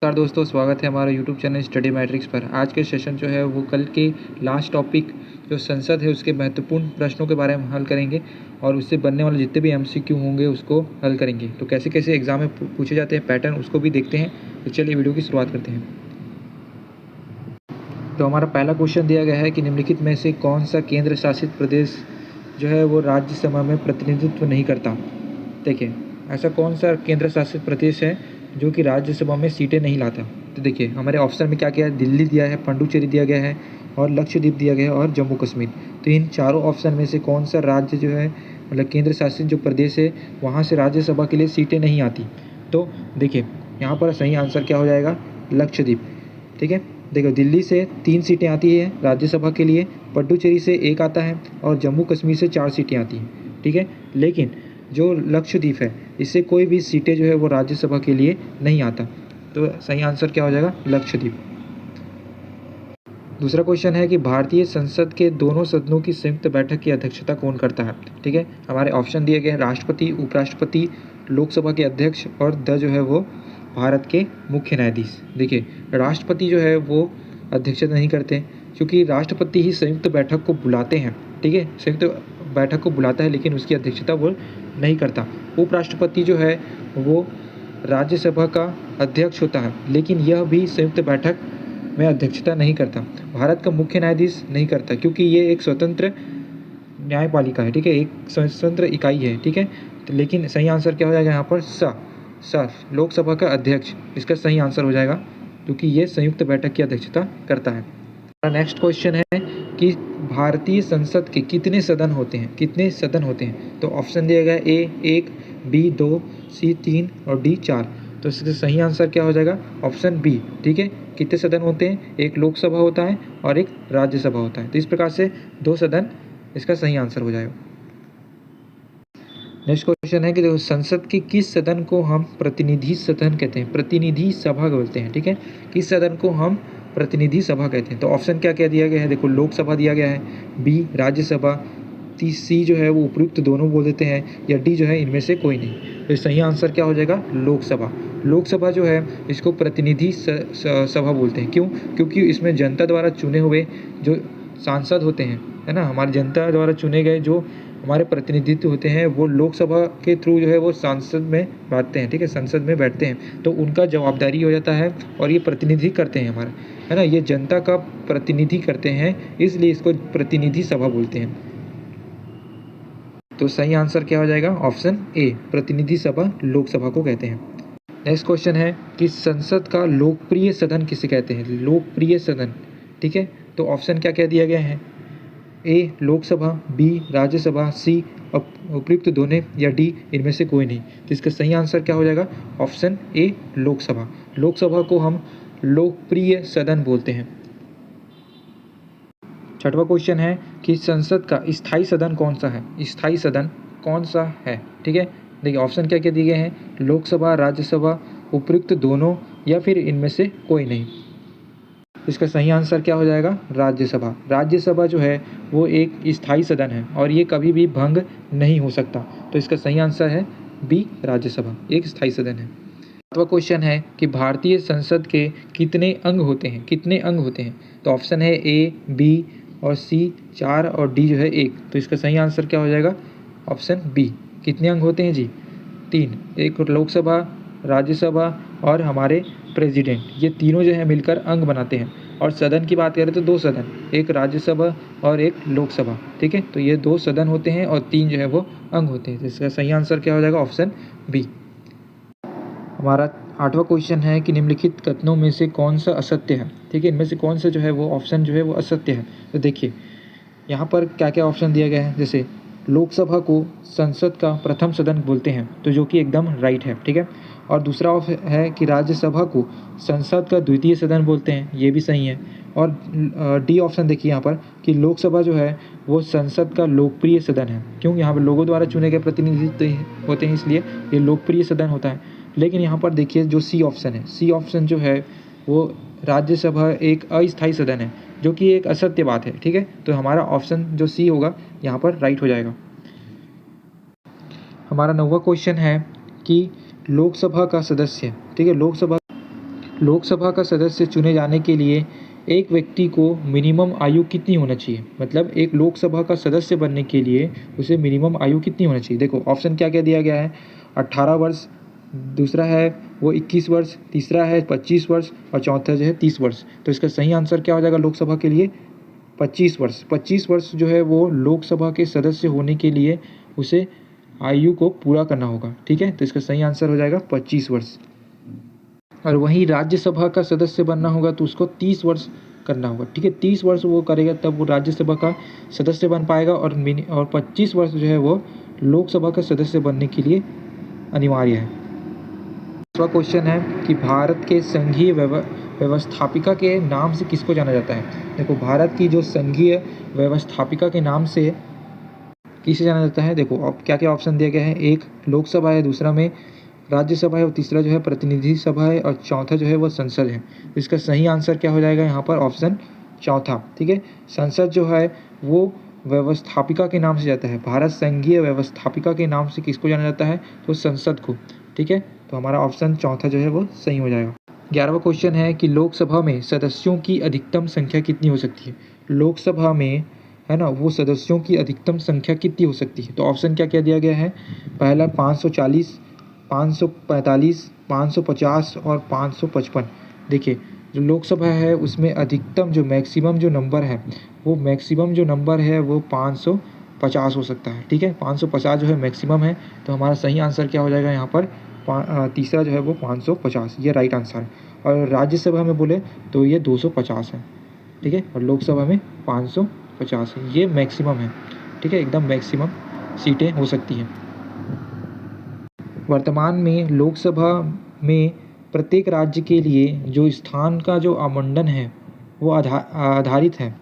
नमस्कार दोस्तों, स्वागत है हमारा यूट्यूब चैनल स्टडी मैट्रिक्स पर। आज के सेशन जो है वो कल के लास्ट टॉपिक जो संसद है उसके महत्वपूर्ण प्रश्नों के बारे में हल करेंगे और उससे बनने वाले जितने भी एमसीक्यू होंगे उसको हल करेंगे। तो कैसे कैसे एग्जाम में पूछे जाते हैं पैटर्न उसको भी देखते हैं। तो चलिए वीडियो की शुरुआत करते हैं। तो हमारा पहला क्वेश्चन दिया गया है कि निम्नलिखित में से कौन सा केंद्र शासित प्रदेश जो है वो राज्यसभा में प्रतिनिधित्व नहीं करता। देखिए, ऐसा कौन सा केंद्र शासित प्रदेश है जो कि राज्यसभा में सीटें नहीं लाता। तो देखिए हमारे ऑप्शन में क्या क्या है, दिल्ली दिया है, पुडुचेरी दिया गया है और लक्षद्वीप दिया गया है और जम्मू कश्मीर। तो इन चारों ऑप्शन में से कौन सा राज्य जो है मतलब केंद्र शासित जो प्रदेश है वहाँ से राज्यसभा के लिए सीटें नहीं आती। तो देखिए यहाँ पर सही आंसर क्या हो जाएगा, लक्षद्वीप। ठीक है, देखो दिल्ली से 3 सीटें आती है राज्यसभा के लिए, पुडुचेरी से 1 आता है और जम्मू कश्मीर से 4 सीटें आती हैं। ठीक है, लेकिन जो लक्षद्वीप है इससे कोई भी सीटें जो है वो राज्यसभा के लिए नहीं आता। तो सही आंसर क्या हो जाएगा, लक्षद्वीप। दूसरा क्वेश्चन है कि भारतीय संसद के दोनों सदनों की संयुक्त बैठक की अध्यक्षता कौन करता है। ठीक है, हमारे ऑप्शन दिए गए हैं, राष्ट्रपति, उपराष्ट्रपति, लोकसभा के अध्यक्ष और जो है वो भारत के मुख्य न्यायाधीश। देखिए राष्ट्रपति जो है वो अध्यक्षता नहीं करते क्योंकि राष्ट्रपति ही संयुक्त बैठक को बुलाते हैं। ठीक है, संयुक्त बैठक को बुलाता है लेकिन उसकी अध्यक्षता वो नहीं करता। उपराष्ट्रपति जो है वो राज्यसभा का अध्यक्ष होता है लेकिन यह भी संयुक्त बैठक में अध्यक्षता नहीं करता। भारत का मुख्य न्यायाधीश नहीं करता क्योंकि ये एक स्वतंत्र न्यायपालिका है। ठीक है, एक स्वतंत्र इकाई है। ठीक है, तो लेकिन सही आंसर क्या हो जाएगा यहाँ पर, लोकसभा का अध्यक्ष इसका सही आंसर हो जाएगा क्योंकि ये संयुक्त बैठक की अध्यक्षता करता है। नेक्स्ट क्वेश्चन है कि भारतीय संसद के कितने सदन होते हैं, कितने सदन होते हैं। तो ऑप्शन दिया गया ए 1, बी 2, सी 3 और डी 4। तो इसका सही आंसर क्या हो जाएगा, ऑप्शन बी। ठीक है, कितने सदन होते हैं, एक लोकसभा होता है और एक राज्यसभा होता है। तो इस प्रकार से 2 सदन इसका सही आंसर हो जाएगा। नेक्स्ट क्वेश्चन है कि देखो संसद के किस सदन को हम प्रतिनिधि सदन कहते हैं, प्रतिनिधि सभा बोलते हैं। ठीक है, किस सदन को हम प्रतिनिधि सभा कहते हैं। तो ऑप्शन क्या क्या दिया गया है, देखो लोकसभा दिया गया है, बी राज्यसभा, सी जो है वो उपयुक्त दोनों बोल देते हैं या डी जो है इनमें से कोई नहीं। तो सही आंसर क्या हो जाएगा, लोकसभा। लोकसभा जो है इसको प्रतिनिधि सभा बोलते हैं। क्यों, क्योंकि इसमें जनता द्वारा चुने हुए जो सांसद होते हैं, है ना, हमारी जनता द्वारा चुने गए जो हमारे प्रतिनिधित्व होते हैं वो लोकसभा के थ्रू जो है वो सांसद में बैठते हैं। ठीक है, संसद में बैठते हैं तो उनका जवाबदारी हो जाता है और ये प्रतिनिधि करते हैं हमारा, है ना, ये जनता का प्रतिनिधि करते हैं, इसलिए इसको प्रतिनिधि सभा बोलते हैं। तो सही आंसर क्या हो जाएगा, ऑप्शन ए, प्रतिनिधि सभा लोकसभा को कहते हैं। नेक्स्ट क्वेश्चन है कि संसद का लोकप्रिय सदन किसे कहते हैं, लोकप्रिय सदन। ठीक है, तो ऑप्शन क्या क्या दिया गया है, ए लोकसभा, बी राज्यसभा, सी उपयुक्त दोनों या डी इनमें से कोई नहीं। तो इसका सही आंसर क्या हो जाएगा, ऑप्शन ए, लोकसभा। लोकसभा को हम लोकप्रिय सदन बोलते हैं। छठवां क्वेश्चन है कि संसद का स्थायी सदन कौन सा है, स्थायी सदन कौन सा है। ठीक है, देखिए ऑप्शन क्या क्या दिए गए हैं, लोकसभा, राज्यसभा, उपयुक्त दोनों या फिर इनमें से कोई नहीं। इसका सही आंसर क्या हो जाएगा, राज्यसभा। राज्यसभा जो है वो एक स्थायी सदन है और ये कभी भी भंग नहीं हो सकता। तो इसका सही आंसर है बी, राज्यसभा एक स्थायी सदन है। सातवां क्वेश्चन है कि भारतीय संसद के कितने अंग होते हैं, कितने अंग होते हैं। तो ऑप्शन है ए, बी और सी 4 और डी जो है 1। तो इसका सही आंसर क्या हो जाएगा, ऑप्शन बी। कितने अंग होते हैं जी, 3, एक लोकसभा, राज्यसभा और हमारे प्रेसिडेंट, ये तीनों जो है मिलकर अंग बनाते हैं। और सदन की बात करें तो 2 सदन, एक राज्यसभा और एक लोकसभा। ठीक है, तो ये 2 सदन होते हैं और 3 जो है वो अंग होते हैं। तो इसका सही आंसर क्या हो जाएगा, ऑप्शन बी। हमारा 8वां क्वेश्चन है कि निम्नलिखित कथनों में से कौन सा असत्य है। ठीक है, इनमें से कौन सा जो है वो ऑप्शन जो है वो असत्य है। तो देखिए यहाँ पर क्या क्या ऑप्शन दिया गया है, जैसे लोकसभा को संसद का प्रथम सदन बोलते हैं, तो जो कि एकदम राइट है। ठीक है, और दूसरा है कि राज्यसभा को संसद का द्वितीय सदन बोलते हैं, ये भी सही है। और डी ऑप्शन देखिए यहाँ पर कि लोकसभा जो है वो संसद का लोकप्रिय सदन है। क्यों, यहाँ पर लोगों द्वारा चुने गए प्रतिनिधित्व होते हैं इसलिए ये लोकप्रिय सदन होता है। लेकिन यहाँ पर देखिए जो सी ऑप्शन है, सी ऑप्शन जो है वो राज्यसभा एक अस्थायी सदन है, जो कि एक असत्य बात है। ठीक है, तो हमारा ऑप्शन जो सी होगा यहाँ पर राइट हो जाएगा। हमारा 9वां क्वेश्चन है कि लोकसभा का सदस्य, ठीक है, लोकसभा लोकसभा का सदस्य चुने जाने के लिए एक व्यक्ति को मिनिमम आयु कितनी होना चाहिए, मतलब एक लोकसभा का सदस्य बनने के लिए उसे मिनिमम आयु कितनी होना चाहिए। देखो ऑप्शन क्या क्या दिया गया है, 18 वर्ष, दूसरा है वो 21 वर्ष, तीसरा है 25 वर्ष और चौथा जो है 30 वर्ष। तो इसका सही आंसर क्या हो जाएगा लोकसभा के लिए, 25 वर्ष। 25 वर्ष जो है वो लोकसभा के सदस्य होने के लिए उसे आयु को पूरा करना होगा, ठीक है। तो इसका सही आंसर हो जाएगा 25 वर्ष। और वहीं राज्यसभा का सदस्य बनना होगा तो उसको 30 वर्ष करना होगा, ठीक है। 30 वर्ष वो करेगा तब वो राज्यसभा का सदस्य बन पाएगा और 25 वर्ष जो है वो लोकसभा का सदस्य बनने के लिए अनिवार्य है। दूसरा क्वेश्चन है कि भारत के संघीय व्यवस्थापिका के नाम से किसको जाना जाता है। देखो भारत की जो संघीय व्यवस्थापिका के नाम से किसे जाना जाता है, देखो अब क्या क्या ऑप्शन दिया गया है, एक लोकसभा है, दूसरा में राज्यसभा है और तीसरा जो है प्रतिनिधि सभा है और चौथा जो है वो संसद है। इसका सही आंसर क्या हो जाएगा यहाँ पर, ऑप्शन चौथा, ठीक है। संसद जो है वो व्यवस्थापिका के नाम से जाता है, भारत संघीय व्यवस्थापिका के नाम से किसको जाना जाता है, तो संसद को, ठीक है। तो हमारा ऑप्शन चौथा जो है वो सही हो जाएगा। 11वां क्वेश्चन है कि लोकसभा में सदस्यों की अधिकतम संख्या कितनी हो सकती है। लोकसभा में है ना वो सदस्यों की अधिकतम संख्या कितनी हो सकती है। तो ऑप्शन क्या क्या दिया गया है, पहला 540, 545, 550 और 555। देखिए जो लोकसभा है उसमें अधिकतम जो मैक्सिमम जो नंबर है वो 550 हो सकता है, ठीक है। 550 जो है मैक्सिमम है। तो हमारा सही आंसर क्या हो जाएगा यहाँ पर, तीसरा जो है वो 550, ये राइट आंसर है। और राज्यसभा में बोले तो ये 250 है, ठीक है। और लोकसभा में 550 है, ये मैक्सिमम है, ठीक है, एकदम मैक्सिमम सीटें हो सकती हैं। वर्तमान में लोकसभा में प्रत्येक राज्य के लिए जो स्थान का जो आवंटन है वो आधारित है,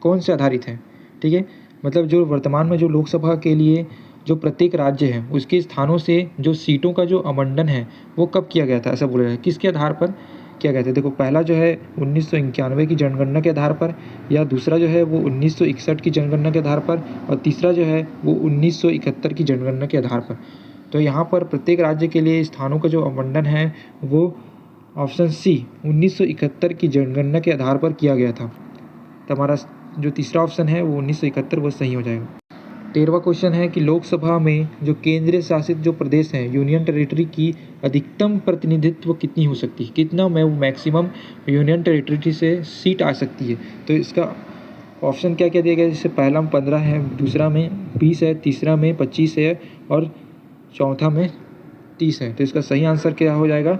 कौन से आधारित है, ठीक है। मतलब जो वर्तमान में जो लोकसभा के लिए जो प्रत्येक राज्य है उसके स्थानों से जो सीटों का जो आवंटन है वो कब किया गया था, ऐसा बोला जाए, किसके आधार पर किया गया था। देखो पहला जो है 1991 की जनगणना के आधार पर, या दूसरा जो है वो 1961 की जनगणना के आधार पर, और तीसरा जो है वो 1971 की जनगणना के आधार पर। तो यहाँ पर प्रत्येक राज्य के लिए स्थानों का जो आवंटन है वो ऑप्शन सी 1971 की जनगणना के आधार पर किया गया था। तो हमारा जो तीसरा ऑप्शन है वो 1971 वो सही हो जाएगा। 13वां क्वेश्चन है कि लोकसभा में जो केंद्रीय शासित जो प्रदेश हैं यूनियन टेरिटरी की अधिकतम प्रतिनिधित्व कितनी हो सकती है, कितना मैक्सिमम यूनियन टेरिटरी से सीट आ सकती है। तो इसका ऑप्शन क्या क्या दिया गया है, जैसे पहला में 15 है, दूसरा में 20 है, तीसरा में 25 है और चौथा में 30 है। तो इसका सही आंसर क्या हो जाएगा,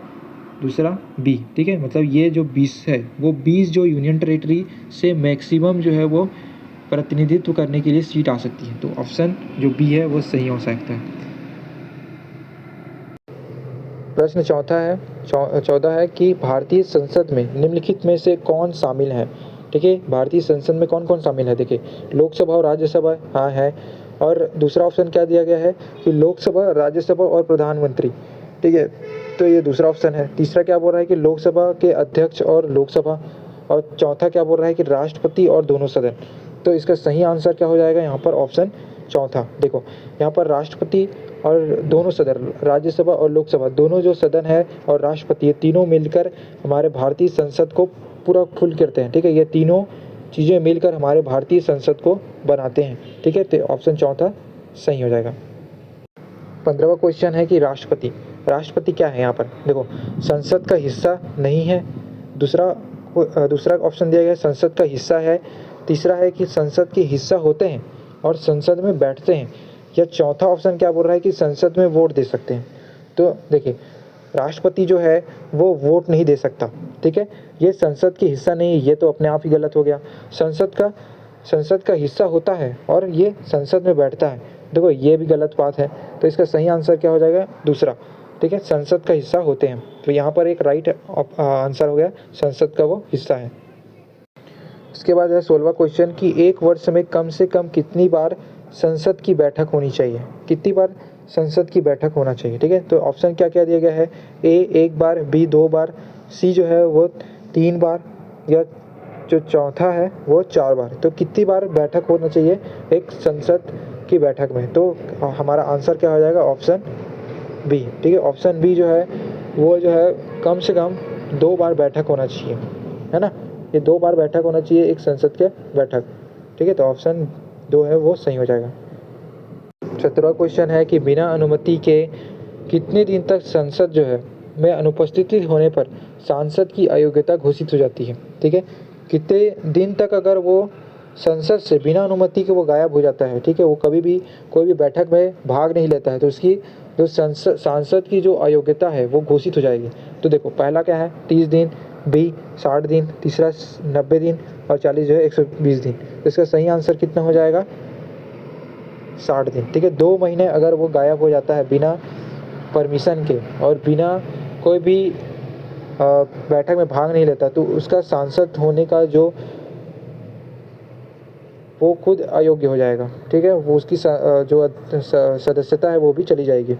दूसरा बी, ठीक है। मतलब ये जो 20 है वो 20 जो यूनियन टेरिटरी से मैक्सिमम जो है वो प्रतिनिधित्व करने के लिए सीट आ सकती है। तो ऑप्शन जो बी है वो सही हो सकता है। प्रश्न चौथा है 14 है कि भारतीय संसद में निम्नलिखित में से कौन शामिल है, ठीक है। भारतीय संसद में कौन कौन शामिल है, देखिए लोकसभा और राज्यसभा, हाँ है। और दूसरा ऑप्शन क्या दिया गया है कि लोकसभा, राज्यसभा और प्रधानमंत्री, ठीक है। तो ये दूसरा ऑप्शन है। तीसरा क्या बोल रहा है कि लोकसभा के अध्यक्ष और लोकसभा, और चौथा क्या बोल रहा है कि राष्ट्रपति और दोनों सदन। तो इसका सही आंसर क्या हो जाएगा यहाँ पर, ऑप्शन चौथा। देखो यहाँ पर राष्ट्रपति और दोनों सदन, राज्यसभा और लोकसभा दोनों जो सदन है और राष्ट्रपति, ये तीनों मिलकर हमारे भारतीय संसद को पूरा फुल करते हैं, ठीक है। ये तीनों चीज़ें मिलकर हमारे भारतीय संसद को बनाते हैं, ठीक है। तो ऑप्शन चौथा सही हो जाएगा। 15वां क्वेश्चन है कि राष्ट्रपति, राष्ट्रपति क्या है यहाँ पर, देखो संसद का हिस्सा नहीं है, दूसरा ऑप्शन दिया गया है संसद का हिस्सा है, तीसरा है कि संसद के हिस्सा होते हैं और संसद में बैठते हैं, या चौथा ऑप्शन क्या बोल रहा है कि संसद में वोट दे सकते हैं। तो देखिए राष्ट्रपति जो है वो वोट नहीं दे सकता, ठीक है। ये संसद के हिस्सा नहीं, ये तो अपने आप ही गलत हो गया। संसद का हिस्सा होता है और ये संसद में बैठता है, देखो ये भी गलत बात है। तो इसका सही आंसर क्या हो जाएगा, दूसरा, ठीक है, संसद का हिस्सा होते हैं। तो यहाँ पर एक राइट आंसर हो गया, संसद का वो हिस्सा है। उसके बाद है 16वां क्वेश्चन कि एक वर्ष में कम से कम कितनी बार संसद की बैठक होनी चाहिए, कितनी बार संसद की बैठक होना चाहिए, ठीक है। तो ऑप्शन क्या क्या दिया गया है, ए 1 बार, बी 2 बार, सी जो है वो 3 बार, या जो चौथा है वो 4 बार। तो कितनी बार बैठक होना चाहिए एक संसद की बैठक में, तो हमारा आंसर क्या हो जाएगा, ऑप्शन बी, ठीक है। ऑप्शन बी जो है वो जो है कम से कम 2 बार बैठक होना चाहिए, है ना। ये 2 बार बैठक होना चाहिए एक संसद के बैठक, ठीक है। तो ऑप्शन 2 है वो सही हो जाएगा। 17वां क्वेश्चन है कि बिना अनुमति के कितने दिन तक संसद जो है में अनुपस्थिति होने पर सांसद की अयोग्यता घोषित हो जाती है, ठीक है। कितने दिन तक अगर वो संसद से बिना अनुमति के वो गायब हो जाता है, ठीक है, वो कभी भी कोई भी बैठक में भाग नहीं लेता है, तो उसकी जो सांसद की जो अयोग्यता है वो घोषित हो जाएगी। तो देखो पहला क्या है 30 दिन, बी 60 दिन, तीसरा 90 दिन और 40 जो है 120 दिन। तो इसका सही आंसर कितना हो जाएगा 60 दिन, ठीक है। 2 महीने अगर वो गायब हो जाता है बिना परमिशन के और बिना कोई भी बैठक में भाग नहीं लेता, तो उसका सांसद होने का जो वो खुद अयोग्य हो जाएगा, ठीक है। वो उसकी जो सदस्यता है वो भी चली जाएगी।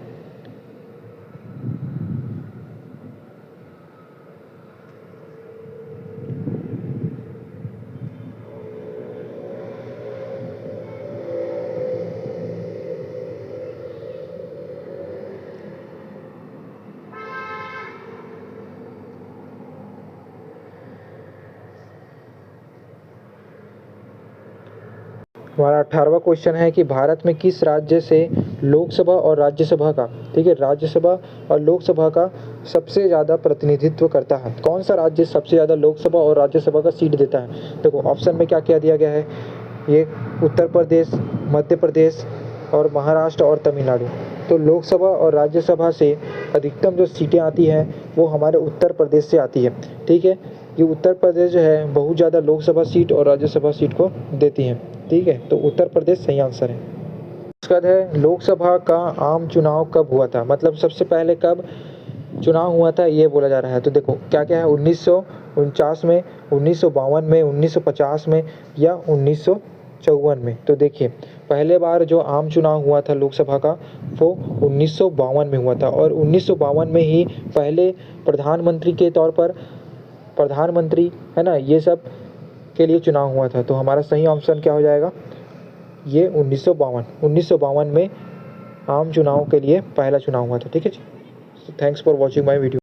हमारा 18वां क्वेश्चन है कि भारत में किस राज्य से लोकसभा और राज्यसभा का, ठीक है, राज्यसभा और लोकसभा का सबसे ज़्यादा प्रतिनिधित्व करता है। कौन सा राज्य सबसे ज़्यादा लोकसभा और राज्यसभा का सीट देता है। देखो ऑप्शन में क्या क्या दिया गया है, ये उत्तर प्रदेश, मध्य प्रदेश और महाराष्ट्र और तमिलनाडु। तो लोकसभा और राज्यसभा से अधिकतम जो सीटें आती हैं वो हमारे उत्तर प्रदेश से आती है, ठीक है। ये उत्तर प्रदेश जो है बहुत ज़्यादा लोकसभा सीट और राज्यसभा सीट को देती हैं, ठीक है। तो उत्तर प्रदेश सही आंसर है। उसके बाद है लोकसभा का आम चुनाव कब हुआ था, मतलब सबसे पहले कब चुनाव हुआ था ये बोला जा रहा है। तो देखो क्या क्या है 1949 में, 1952 में, 1950 में या 1954 में। तो देखिए पहले बार जो आम चुनाव हुआ था लोकसभा का वो 1952 में हुआ था और 1952 में ही पहले प्रधानमंत्री के तौर पर प्रधानमंत्री, है ना, ये सब के लिए चुनाव हुआ था। तो हमारा सही ऑप्शन क्या हो जाएगा, ये 1952 में आम चुनाव के लिए पहला चुनाव हुआ था, ठीक है जी। Thanks for watching my video.